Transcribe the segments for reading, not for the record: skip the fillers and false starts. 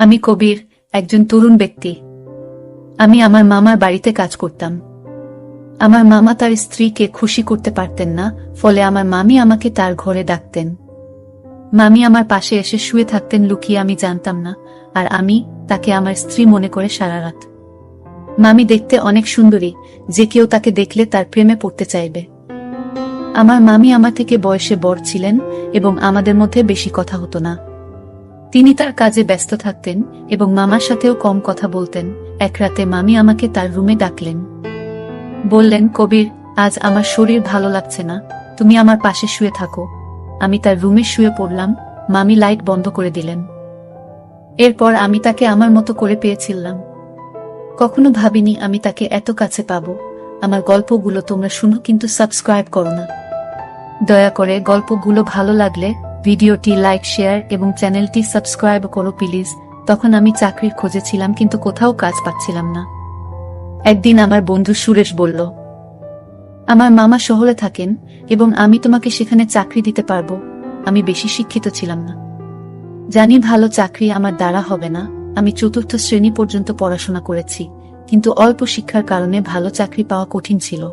আমি কবির, একজন তরুণ ব্যক্তি। আমি আমার মামার বাড়িতে কাজ করতাম। আমার মামা তার স্ত্রীকে খুশি করতে পারতেন না, ফলে আমার মামি আমাকে তার ঘরে ডাকতেন। মামি আমার পাশে এসে শুয়ে থাকতেন লুকিয়ে, আমি জানতাম না, আর আমি তাকে আমার স্ত্রী মনে করে সারা রাত। মামি দেখতে অনেক সুন্দরী, যে কেউ তাকে দেখলে তার প্রেমে পড়তে চাইবে। আমার মামি আমার থেকে বয়সে বড় ছিলেন এবং আমাদের মধ্যে বেশি কথা হতো না। তিনি তার কাজে ব্যস্ত থাকতেন এবং মামার সাথেও কম কথা বলতেন। এক রাতে মামি আমাকে তার রুমে ডাকলেন। বললেন, কবির, আজ আমার শরীর ভালো লাগছে না, তুমি আমার পাশে শুয়ে থাকো। আমি তার রুমে শুয়ে পড়লাম। মামি লাইট বন্ধ করে দিলেন। এরপর আমি তাকে আমার মতো করে পেয়েছিলাম। কখনো ভাবিনি আমি তাকে এত কাছে পাবো। আমার গল্পগুলো তোমরা শুনো, কিন্তু সাবস্ক্রাইব করো না। দয়া করে গল্পগুলো ভালো লাগলে ভিডিওটি লাইক, শেয়ার এবং চ্যানেলটি সাবস্ক্রাইব করো প্লিজ। তখন আমি চাকরির খোঁজে ছিলাম, কিন্তু কোথাও কাজ পাচ্ছিলাম না। একদিন আমার বন্ধু সুরেশ বলল, আমার মামা শহরে থাকেন এবং আমি তোমাকে সেখানে চাকরি দিতে পারবো। আমি বেশি শিক্ষিত ছিলাম না, জানি ভালো চাকরি আমার দ্বারা হবে না। আমি ৪র্থ শ্রেণী পর্যন্ত পড়াশোনা করেছি, কিন্তু অল্প শিক্ষার কারণে ভালো চাকরি পাওয়া কঠিন ছিল।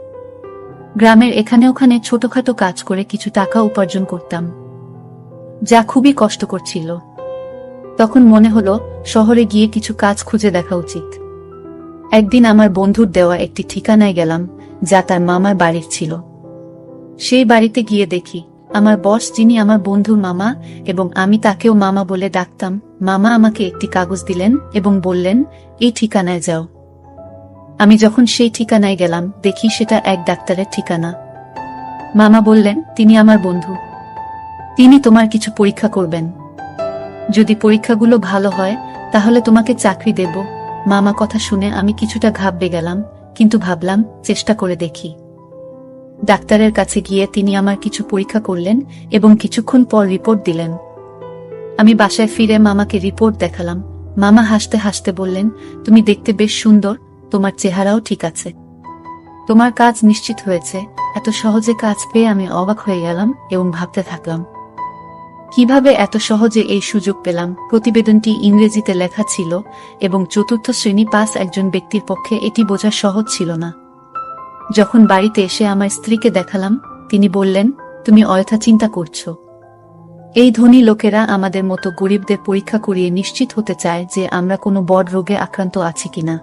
গ্রামের এখানে ওখানে ছোটখাটো কাজ করে কিছু টাকা উপার্জন করতাম, যা খুবই কষ্টকর ছিল। তখন মনে হলো শহরে গিয়ে কিছু কাজ খুঁজে দেখা উচিত। একদিন আমার বন্ধুর দেওয়া একটি ঠিকানায় গেলাম, যা তার মামার বাড়ির ছিল। সেই বাড়িতে গিয়ে দেখি আমার বস, যিনি আমার বন্ধুর মামা এবং আমি তাকেও মামা বলে ডাকতাম, মামা আমাকে একটি কাগজ দিলেন এবং বললেন, এই ঠিকানায় যাও। আমি যখন সেই ঠিকানায় গেলাম, দেখি সেটা এক ডাক্তারের ঠিকানা। মামা বললেন, তিনি আমার বন্ধু, তিনি তোমার কিছু পরীক্ষা করবেন। যদি পরীক্ষাগুলো ভালো হয় তাহলে তোমাকে চাকরি দেব। মামা কথা শুনে আমি কিছুটা ঘাবড়ে গেলাম, কিন্তু ভাবলাম চেষ্টা করে দেখি। ডাক্তারের কাছে গিয়ে তিনি আমার কিছু পরীক্ষা করলেন এবং কিছুক্ষণ পর রিপোর্ট দিলেন। আমি বাসায় ফিরে মামাকে রিপোর্ট দেখালাম। মামা হাসতে হাসতে বললেন, তুমি দেখতে বেশ সুন্দর, তোমার চেহারাও ঠিক আছে, তোমার কাজ নিশ্চিত হয়েছে। এত সহজে কাজ পেয়ে আমি অবাক হয়ে গেলাম এবং ভাবতে থাকলাম, কিভাবে এত সহজে এই সুযোগ পেলাম। প্রতিবেদনটি ইংরেজিতে লেখা ছিল এবং ৪র্থ শ্রেণী পাস একজন ব্যক্তির পক্ষে এটি বোঝা সহজ ছিল না। যখন বাড়িতে এসে আমার স্ত্রীকে দেখালাম, তিনি বললেন, তুমি অযথা চিন্তা করছো। এই ধনী লোকেরা আমাদের মতো গরিবদের পরীক্ষা করিয়ে নিশ্চিত হতে চায় যে আমরা কোনো বড় রোগে আক্রান্ত আছি কিনা।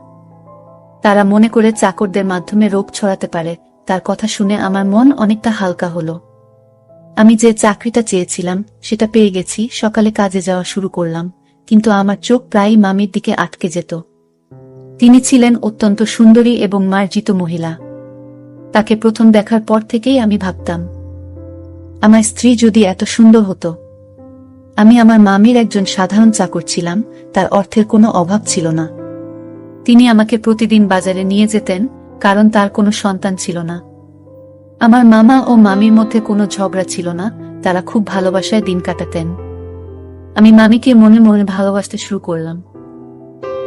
তারা মনে করে চাকরদের মাধ্যমে রোগ ছড়াতে পারে। তার কথা শুনে আমার মন অনেকটা হালকা হলো। আমি যে চাকরিটা চেয়েছিলাম সেটা পেয়ে গেছি। সকালে কাজে যাওয়া শুরু করলাম, কিন্তু আমার চোখ প্রায়ই মামির দিকে আটকে যেত। তিনি ছিলেন অত্যন্ত সুন্দরী এবং মার্জিত মহিলা। তাকে প্রথম দেখার পর থেকেই আমি ভাবতাম, আমার স্ত্রী যদি এত সুন্দর হতো। আমি আমার মামির একজন সাধারণ চাকর ছিলাম, তার অর্থের কোনো অভাব ছিল না। তিনি আমাকে প্রতিদিন বাজারে নিয়ে যেতেন, কারণ তার কোনো সন্তান ছিল না। আমার মামা ও মামির মধ্যে কোনো ঝগড়া ছিল না, তারা খুব ভালোবাসায় দিন কাটাতেন। আমি মামিকে মনে মনে ভালোবাসতে শুরু করলাম।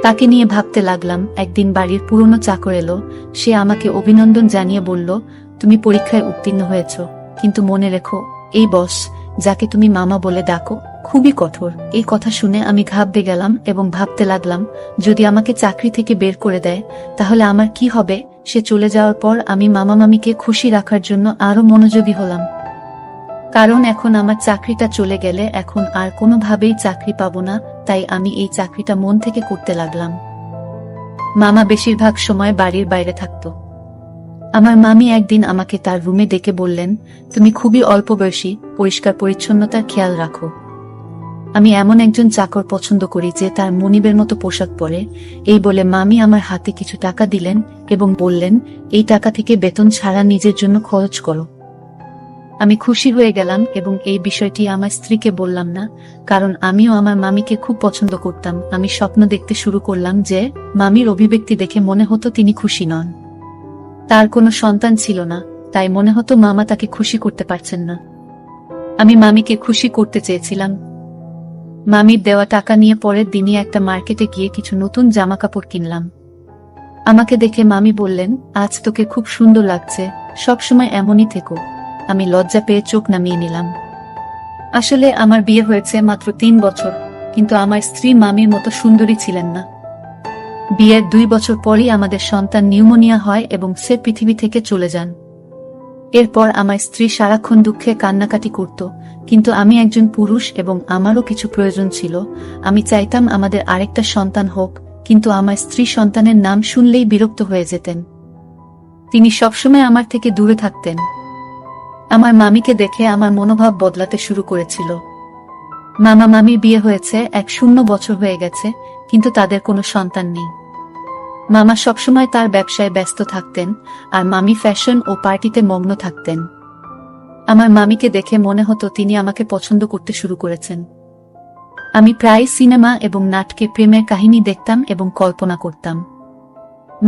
তাকে নিয়ে ভাবতে লাগলাম। একদিন বাড়ির পুরনো চাকর এলো। সে আমাকে অভিনন্দন জানিয়ে বলল, তুমি পরীক্ষায় উত্তীর্ণ হয়েছ, কিন্তু মনে রেখো, এই বস, যাকে তুমি মামা বলে ডাকো, খুবই কঠোর। এই কথা শুনে আমি ঘাবড়ে গেলাম এবং ভাবতে লাগলাম, যদি আমাকে চাকরি থেকে বের করে দেয় তাহলে আমার কি হবে। সে চলে যাওয়ার পর আমি মামা মামিকে খুশি রাখার জন্য আরো মনোযোগী হলাম, কারণ এখন আমার চাকরিটা চলে গেলে এখন আর কোনোভাবেই চাকরি পাবো না। তাই আমি এই চাকরিটা মন থেকে করতে লাগলাম। মামা বেশিরভাগ সময় বাড়ির বাইরে থাকত। আমার মামি একদিন আমাকে তার রুমে ডেকে বললেন, তুমি খুবই অল্প বয়সী, পরিষ্কার পরিচ্ছন্নতার খেয়াল রাখো। আমি এমন একজন চাকর পছন্দ করি যে তার মনিবের মতো পোশাক পরে। এই বলে মামি আমার হাতে কিছু টাকা দিলেন এবং বললেন, এই টাকা থেকে বেতন ছাড়া নিজের জন্য খরচ করো। আমি খুশি হয়ে গেলাম এবং এই বিষয়টি আমার স্ত্রীকে বললাম না, কারণ আমিও আমার মামিকে খুব পছন্দ করতাম। আমি স্বপ্ন দেখতে শুরু করলাম যে মামির অভিব্যক্তি দেখে মনে হতো তিনি খুশি নন। তার কোনো সন্তান ছিল না, তাই মনে হতো মামা তাকে খুশি করতে পারছেন না। আমি মামিকে খুশি করতে চেয়েছিলাম। মামির দেওয়া টাকা নিয়ে পরের দিনই একটা মার্কেটে গিয়ে কিছু নতুন জামা কাপড় কিনলাম। আমাকে দেখে মামি বললেন, আজ তোকে খুব সুন্দর লাগছে, সবসময় এমনই থেকো। আমি লজ্জা পেয়ে চোখ নামিয়ে নিলাম। আসলে আমার বিয়ে হয়েছে মাত্র 3 বছর, কিন্তু আমার স্ত্রী মামির মতো সুন্দরী ছিলেন না। বিয়ের 2 বছর পরই আমাদের সন্তান নিউমোনিয়া হয় এবং সে পৃথিবী থেকে চলে যান। এরপর আমার স্ত্রী সারাক্ষণ দুঃখে কান্নাকাটি করত, কিন্তু আমি একজন পুরুষ এবং আমারও কিছু প্রয়োজন ছিল। আমি চাইতাম আমাদের আরেকটা সন্তান হোক, কিন্তু আমার স্ত্রী সন্তানের নাম শুনলেই বিরক্ত হয়ে যেতেন। তিনি সবসময় আমার থেকে দূরে থাকতেন। আমার মামিকে দেখে আমার মনোভাব বদলাতে শুরু করেছিল। মামা মামির বিয়ে হয়েছে 1 বছর হয়ে গেছে, কিন্তু তাদের কোনো সন্তান নেই। মামা সবসময় তার ব্যবসায় ব্যস্ত থাকতেন, আর মামি ফ্যাশন ও পার্টিতে মগ্ন থাকতেন। আমার মামিকে দেখে মনে হতো তিনি আমাকে পছন্দ করতে শুরু করেছেন। আমি প্রায় সিনেমা এবং নাটকে প্রেমের কাহিনী দেখতাম এবং কল্পনা করতাম।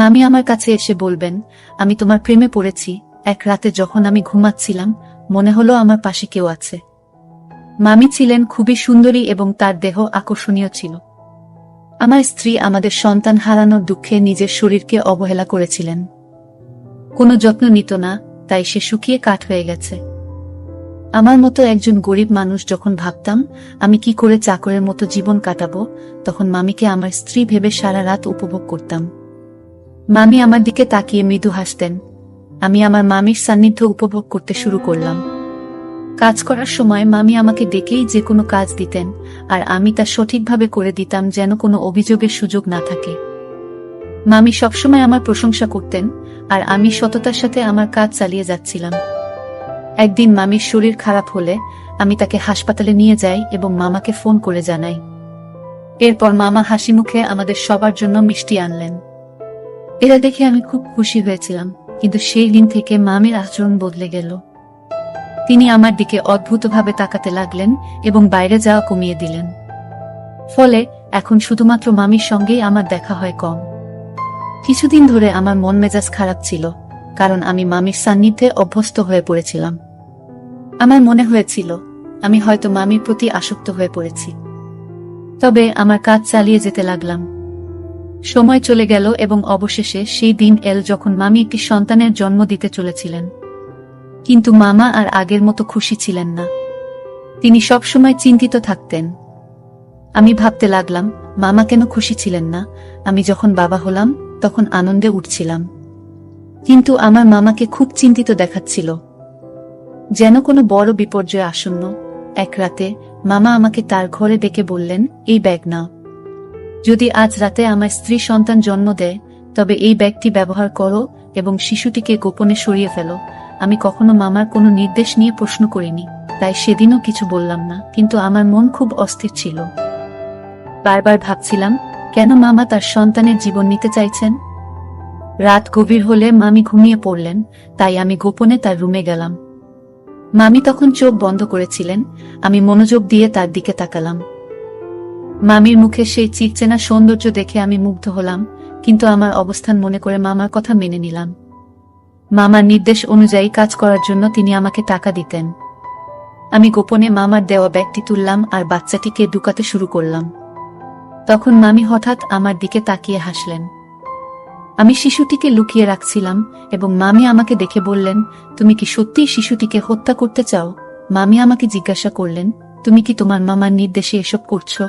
মামি আমার কাছে এসে বলবেন, আমি তোমার প্রেমে পড়েছি। এক রাতে যখন আমি ঘুমাচ্ছিলাম, মনে হলো আমার পাশে কেউ আছে। মামি ছিলেন খুবই সুন্দরী এবং তার দেহ আকর্ষণীয় ছিল। আমার স্ত্রী আমাদের সন্তান হারানোর দুঃখে নিজের শরীরকে অবহেলা করেছিলেন। কোনো যত্ন নিত না, তাই সে শুকিয়ে কাঠ হয়ে গেছে। আমার মতো একজন গরিব মানুষ যখন ভাবতাম আমি কি করে চাকরের মতো জীবন কাটাবো, তখন মামিকে আমার স্ত্রী ভেবে সারা রাত উপভোগ করতাম। মামি আমার দিকে তাকিয়ে মৃদু হাসতেন। আমি আমার মামির সান্নিধ্য উপভোগ করতে শুরু করলাম। কাজ করার সময় মামি আমাকে ডেকেই যে কোনো কাজ দিতেন, আর আমি তা সঠিকভাবে করে দিতাম যেন কোনো অভিযোগের সুযোগ না থাকে। মামি সবসময় আমার প্রশংসা করতেন, আর আমি সততার সাথে আমার কাজ চালিয়ে যাচ্ছিলাম। একদিন মামির শরীর খারাপ হলে আমি তাকে হাসপাতালে নিয়ে যাই এবং মামাকে ফোন করে জানাই। এরপর মামা হাসি মুখে আমাদের সবার জন্য মিষ্টি আনলেন। এরা দেখে আমি খুব খুশি হয়েছিলাম, কিন্তু সেই দিন থেকে মামির আচরণ বদলে গেল। তিনি আমার দিকে অদ্ভুতভাবে তাকাতে লাগলেন এবং বাইরে যাওয়া কমিয়ে দিলেন। ফলে এখন শুধুমাত্র মামির সঙ্গেই আমার দেখা হয় কম। কিছুদিন ধরে আমার মন মেজাজ খারাপ ছিল, কারণ আমি মামির সান্নিধ্যে অভ্যস্ত হয়ে পড়েছিলাম। আমার মনে হয়েছিল আমি হয়তো মামির প্রতি আসক্ত হয়ে পড়েছি। তবে আমার কাজ চালিয়ে যেতে লাগলাম। সময় চলে গেল এবং অবশেষে সেই দিন এল যখন মামি একটি সন্তানের জন্ম দিতে চলেছিলেন। কিন্তু মামা আর আগের মতো খুশি ছিলেন না। তিনি সবসময় চিন্তিত থাকতেন। আমি ভাবতে লাগলাম, মামা কেন খুশি ছিলেন না? আমি যখন বাবা হলাম তখন আনন্দে উঠছিলাম, কিন্তু আমার মামাকে খুব চিন্তিত দেখাচ্ছিল, যেন কোনো বড় বিপর্যয় আসন্ন। এক রাতে মামা আমাকে তার ঘরে ডেকে বললেন, এই ব্যাগ নাও। যদি আজ রাতে আমার স্ত্রী সন্তান জন্ম দেয়, তবে এই ব্যাগটি ব্যবহার করো এবং শিশুটিকে গোপনে সরিয়ে ফেলো। আমি কখনো মামার কোনো নির্দেশ নিয়ে প্রশ্ন করিনি, তাই সেদিনও কিছু বললাম না, কিন্তু আমার মন খুব অস্থির ছিল। বারবার ভাবছিলাম, কেন মামা তার সন্তানের জীবন নিতে চাইছেন? রাত গভীর হলে মামি ঘুমিয়ে পড়লেন, তাই আমি গোপনে তার রুমে গেলাম। মামি তখন চোখ বন্ধ করেছিলেন। আমি মনোযোগ দিয়ে তার দিকে তাকালাম। মামির মুখে সেই চিরচেনা সৌন্দর্য দেখে আমি মুগ্ধ হলাম, কিন্তু আমার অবস্থান মনে করে মামার কথা মেনে নিলাম। মামার নির্দেশ অনুযায়ী কাজ করার জন্য তিনি আমাকে টাকা দিতেন। আমি গোপনে মামার দেওয়া ব্যাগটি তুললাম আর বাচ্চাটিকে ঢুকাতে শুরু করলাম। তখন মামি হঠাৎ আমার দিকে তাকিয়ে হাসলেন। আমি শিশুটিকে লুকিয়ে রাখছিলাম এবং মামি আমাকে দেখে বললেন, তুমি কি সত্যিই শিশুটিকে হত্যা করতে চাও? মামি আমাকে জিজ্ঞাসা করলেন, তুমি কি তোমার মামার নির্দেশে এসব করছো?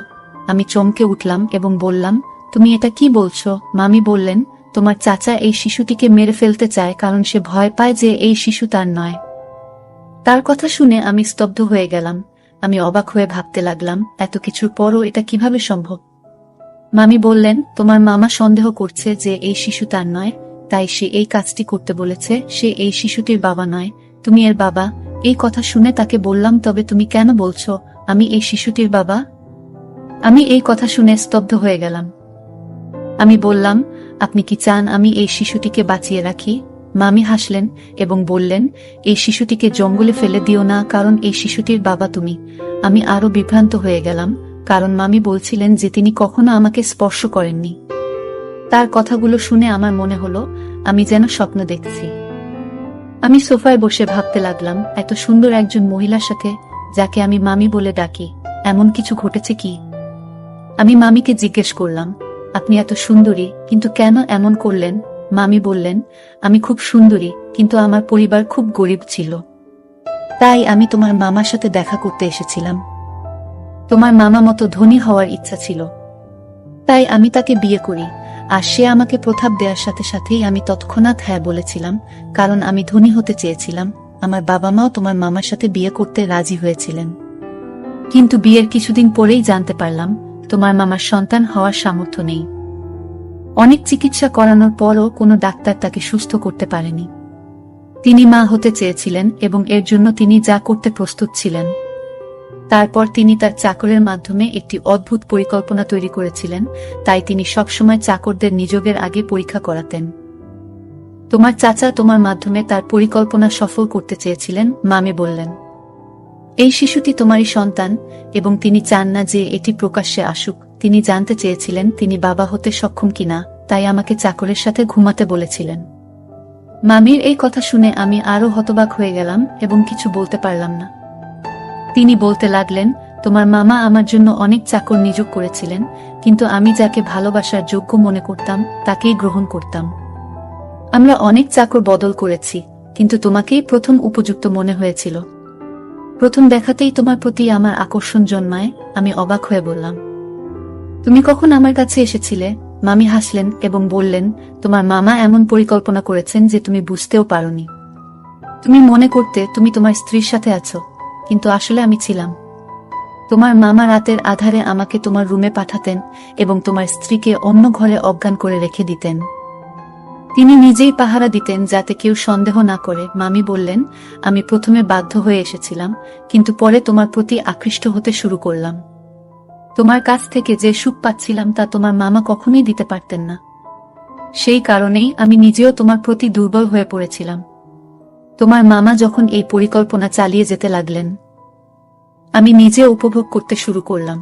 আমি চমকে উঠলাম এবং বললাম, তুমি এটা কি বলছো? মামি বললেন, তোমার চাচা এই শিশুটিকে মেরে ফেলতে চায়, কারণ সে ভয় পায় যে এই শিশু তার নয়। তার কথা শুনে আমি স্তব্ধ হয়ে গেলাম। আমি অবাক হয়ে ভাবতে লাগলাম, এত কিছুর পরও এটা কিভাবে সম্ভব? মামি বললেন, তোমার মামা সন্দেহ করছে যে এই শিশু তার নয়, তাই সে এই কাজটি করতে বলেছে। সে এই শিশুটির বাবা নয়, তুমি এর বাবা। এই কথা শুনে তাকে বললাম, তবে তুমি কেন বলছো আমি এই শিশুটির বাবা? আমি এই কথা শুনে স্তব্ধ হয়ে গেলাম। আমি বললাম, আপনি কি চান আমি এই শিশুটিকে বাঁচিয়ে রাখি? মামি হাসলেন এবং বললেন, এই শিশুটিকে জঙ্গলে ফেলে দিও না, কারণ এই শিশুটির বাবা তুমি। আমি আরো বিভ্রান্ত হয়ে গেলাম, কারণ মামি বলছিলেন যে তিনি কখনো আমাকে স্পর্শ করেননি। তার কথাগুলো শুনে আমার মনে হলো আমি যেন স্বপ্ন দেখছি। আমি সোফায় বসে ভাবতে লাগলাম, এত সুন্দর একজন মহিলার সাথে, যাকে আমি মামি বলে ডাকি, এমন কিছু ঘটেছে কি? আমি মামিকে জিজ্ঞেস করলাম, আপনি এত সুন্দরী, কিন্তু কেন এমন করলেন? মামি বললেন, আমি খুব সুন্দরী, কিন্তু আমার পরিবার খুব গরিব ছিল, তাই আমি তোমার মামার সাথে দেখা করতে এসেছিলাম। তোমার মামা মতো ধনী হওয়ার ইচ্ছা ছিল, তাই আমি তাকে বিয়ে করি। আর সে আমাকে প্রস্তাব দেওয়ার সাথে সাথেই আমি তৎক্ষণাৎ হ্যাঁ বলেছিলাম, কারণ আমি ধনী হতে চেয়েছিলাম। আমার বাবা মাও তোমার মামার সাথে বিয়ে করতে রাজি হয়েছিলেন। কিন্তু বিয়ের কিছুদিন পরেই জানতে পারলাম তোমার মামার সন্তান হওয়ার সামর্থ্য নেই। অনেক চিকিৎসা করানোর পরও কোনো ডাক্তার তাকে সুস্থ করতে পারেনি। তিনি মা হতে চেয়েছিলেন এবং এর জন্য তিনি যা করতে প্রস্তুত ছিলেন। তারপর তিনি তার চাকরের মাধ্যমে একটি অদ্ভুত পরিকল্পনা তৈরি করেছিলেন, তাই তিনি সবসময় চাকরদের নিযোগের আগে পরীক্ষা করাতেন। তোমার চাচা তোমার মাধ্যমে তার পরিকল্পনা সফল করতে চেয়েছিলেন, মামি বললেন। এই শিশুটি তোমারই সন্তান এবং তিনি চান না যে এটি প্রকাশ্যে আসুক। তিনি জানতে চেয়েছিলেন তিনি বাবা হতে সক্ষম কিনা, তাই আমাকে চাকরের সাথে ঘুমাতে বলেছিলেন। মামির এই কথা শুনে আমি আরো হতবাক হয়ে গেলাম এবং কিছু বলতে পারলাম না। তিনি বলতে লাগলেন, তোমার মামা আমার জন্য অনেক চাকর নিয়োগ করেছিলেন, কিন্তু আমি যাকে ভালোবাসার যোগ্য মনে করতাম তাকেই গ্রহণ করতাম। আমরা অনেক চাকর বদল করেছি, কিন্তু তোমাকেই প্রথম উপযুক্ত মনে হয়েছিল। প্রথম দেখাতেই তোমার প্রতি আমার আকর্ষণ জন্মায়। আমি অবাক হয়ে বললাম, তুমি কখন আমার কাছে এসেছিলে? মামি হাসলেন এবং বললেন, তোমার মামা এমন পরিকল্পনা করেছেন যে তুমি বুঝতেও পারোনি। তুমি মনে করতে তুমি তোমার স্ত্রীর সাথে আছো, কিন্তু আসলে আমি ছিলাম। তোমার মামা রাতের আধারে আমাকে তোমার রুমে পাঠাতেন এবং তোমার স্ত্রীকে অন্য ঘরে অজ্ঞান করে রেখে দিতেন। তিনি নিজেই পাহারা দিতেন যাতে কেউ সন্দেহ না করে। মামি বললেন, আমি প্রথমে বাধ্য হয়ে এসেছিলাম, কিন্তু পরে তোমার প্রতি আকৃষ্ট হতে শুরু করলাম। তোমার কাছ থেকে যে সুখ পাচ্ছিলাম তা তোমার মামা কখনোই দিতে পারতেন না। সেই কারণেই আমি নিজেও তোমার প্রতি দুর্বল হয়ে পড়েছিলাম। তোমার মামা যখন এই পরিকল্পনা চালিয়ে যেতে লাগলেন, আমি নিজে উপভোগ করতে শুরু করলাম।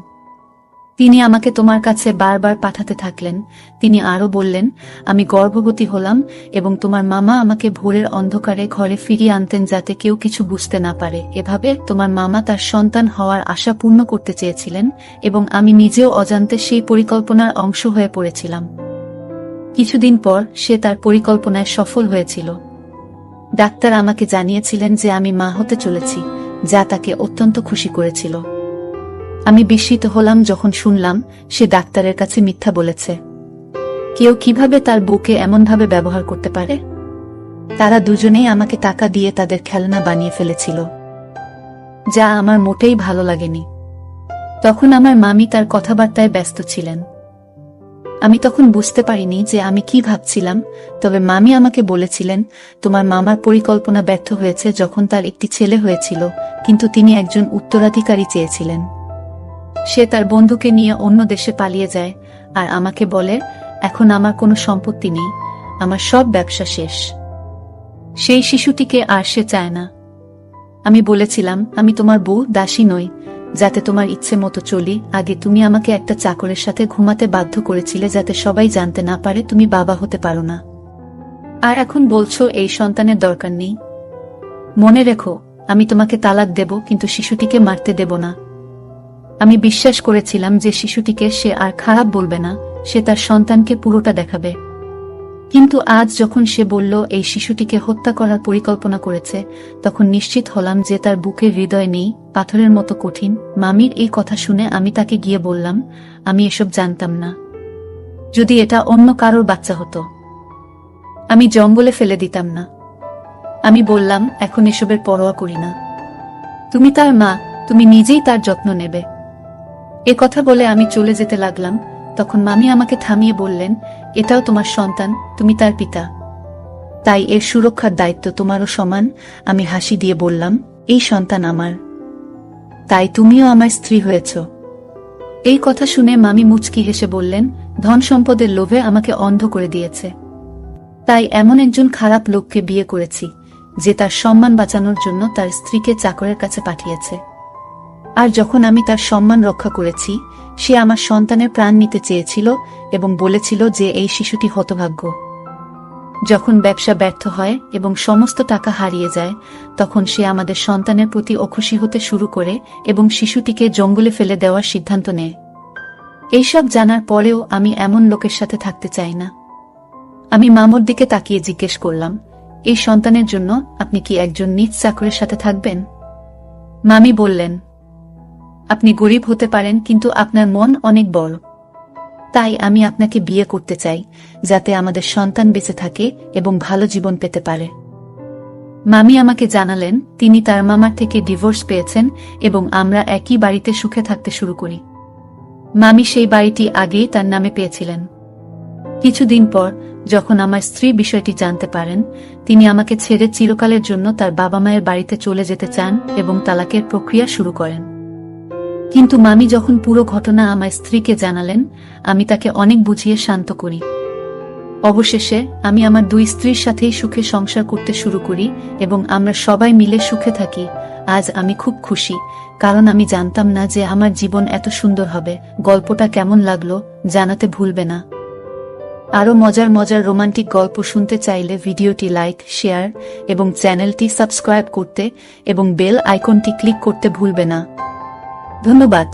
তিনি আমাকে তোমার কাছে বারবার পাঠাতে থাকলেন। তিনি আরো বললেন, আমি গর্ভবতী হলাম এবং তোমার মামা আমাকে ভোরের অন্ধকারে ঘরে ফিরিয়ে আনতেন যাতে কেউ কিছু বুঝতে না পারে। এভাবে তোমার মামা তার সন্তান হওয়ার আশা পূর্ণ করতে চেয়েছিলেন এবং আমি নিজেও অজান্তে সেই পরিকল্পনার অংশ হয়ে পড়েছিলাম। কিছুদিন পর সে তার পরিকল্পনায় সফল হয়েছিল। ডাক্তার আমাকে জানিয়েছিলেন যে আমি মা হতে চলেছি, যা তাকে অত্যন্ত খুশি করেছিল। আমি বিস্মিত হলাম যখন শুনলাম সে ডাক্তারের কাছে মিথ্যা বলেছে। কেউ কিভাবে তার বউকে এমনভাবে ব্যবহার করতে পারে? তারা দুজনেই আমাকে টাকা দিয়ে তাদের খেলনা বানিয়ে ফেলেছিল, যা আমার মোটেই ভালো লাগেনি। তখন আমার মামি তার কথাবার্তায় ব্যস্ত ছিলেন। আমি তখন বুঝতে পারিনি যে আমি কি ভাবছিলাম, তবে মামি আমাকে বলেছিলেন, তোমার মামার পরিকল্পনা ব্যর্থ হয়েছে যখন তার একটি ছেলে হয়েছিল, কিন্তু তিনি একজন উত্তরাধিকারী চেয়েছিলেন। সে তার বন্ধুকে নিয়ে অন্য দেশে পালিয়ে যায় আর আমাকে বলে, এখন আমার কোনো সম্পত্তি নেই, আমার সব ব্যবসা শেষ। সেই শিশুটিকে আর সে চায় না। আমি বলেছিলাম, আমি তোমার বউ দাসী নই, যাতে তোমার ইচ্ছে মতো চলি। আগে তুমি আমাকে একটা চাকরের সাথে ঘুমাতে বাধ্য করেছিলে যাতে সবাই জানতে না পারে তুমি বাবা হতে পারো না। আর এখন বলছো এই সন্তানের দরকার নেই। মনে রেখো, আমি তোমাকে তালাক দেব, কিন্তু শিশুটিকে মারতে দেব না। আমি বিশ্বাস করেছিলাম যে শিশুটিকে সে আর খারাপ বলবে না, সে তার সন্তানকে পুরোটা দেখাবে। কিন্তু আজ যখন সে বলল এই শিশুটিকে হত্যা করার পরিকল্পনা করেছে, তখন নিশ্চিত হলাম যে তার বুকের হৃদয় নেই, পাথরের মতো কঠিন। মামির এই কথা শুনে আমি তাকে গিয়ে বললাম, আমি এসব জানতাম না। যদি এটা অন্য কারোর বাচ্চা হতো, আমি জঙ্গলে ফেলে দিতাম না। আমি বললাম, এখন এসবের পরোয়া করি না। তুমি তার মা, তুমি নিজেই তার যত্ন নেবে। এ কথা বলে আমি চলে যেতে লাগলাম। তখন মামি আমাকে থামিয়ে বললেন, এটাও তোমার সন্তান, তুমি তার পিতা, তাই এর সুরক্ষার দায়িত্ব তোমারও সমান। আমি হাসি দিয়ে বললাম, এই সন্তান আমার, তাই তুমিও আমার স্ত্রী হয়েছ। এই কথা শুনে মামি মুচকি হেসে বললেন, ধন সম্পদের লোভে আমাকে অন্ধ করে দিয়েছে, তাই এমন একজন খারাপ লোককে বিয়ে করেছি যে তার সম্মান বাঁচানোর জন্য তার স্ত্রীকে চাকরের কাছে পাঠিয়েছে। আর যখন আমি তার সম্মান রক্ষা করেছি, সে আমার সন্তানের প্রাণ নিতে চেয়েছিল এবং বলেছিল যে এই শিশুটি হতভাগ্য। যখন ব্যবসা ব্যর্থ হয় এবং সমস্ত টাকা হারিয়ে যায়, তখন সে আমাদের সন্তানের প্রতি অখুশি হতে শুরু করে এবং শিশুটিকে জঙ্গলে ফেলে দেওয়ার সিদ্ধান্ত নেয়। এইসব জানার পরেও আমি এমন লোকের সাথে থাকতে চাই না। আমি মামুর দিকে তাকিয়ে জিজ্ঞেস করলাম, এই সন্তানের জন্য আপনি কি একজন নিজ চাকরের সাথে থাকবেন? মামি বললেন, আপনি গরিব হতে পারেন কিন্তু আপনার মন অনেক বড়। তাই আমি আপনাকে বিয়ে করতে চাই, যাতে আমাদের সন্তান বেঁচে থাকে এবং ভালো জীবন পেতে পারে। মামি আমাকে জানালেন তিনি তার মামার থেকে ডিভোর্স পেয়েছেন এবং আমরা একই বাড়িতে সুখে থাকতে শুরু করি। মামি সেই বাড়িটি আগেই তার নামে পেয়েছিলেন। কিছুদিন পর যখন আমার স্ত্রী বিষয়টি জানতে পারেন, তিনি আমাকে ছেড়ে চিরকালের জন্য তার বাবা মায়ের বাড়িতে চলে যেতে চান এবং তালাকের প্রক্রিয়া শুরু করেন। কিন্তু মামি যখন পুরো ঘটনা আমার স্ত্রীকে জানালেন, আমি তাকে অনেক বুঝিয়ে শান্ত করি। অবশেষে আমি আমার দুই স্ত্রীর সাথেই সুখে সংসার করতে শুরু করি এবং আমরা সবাই মিলে সুখে থাকি। আজ আমি খুব খুশি, কারণ আমি জানতাম না যে আমার জীবন এত সুন্দর হবে। গল্পটা কেমন লাগলো জানাতে ভুলবে না। আরও মজার মজার রোমান্টিক গল্প শুনতে চাইলে ভিডিওটি লাইক, শেয়ার এবং চ্যানেলটি সাবস্ক্রাইব করতে এবং বেল আইকনটি ক্লিক করতে ভুলবে না। ধন্যবাদ।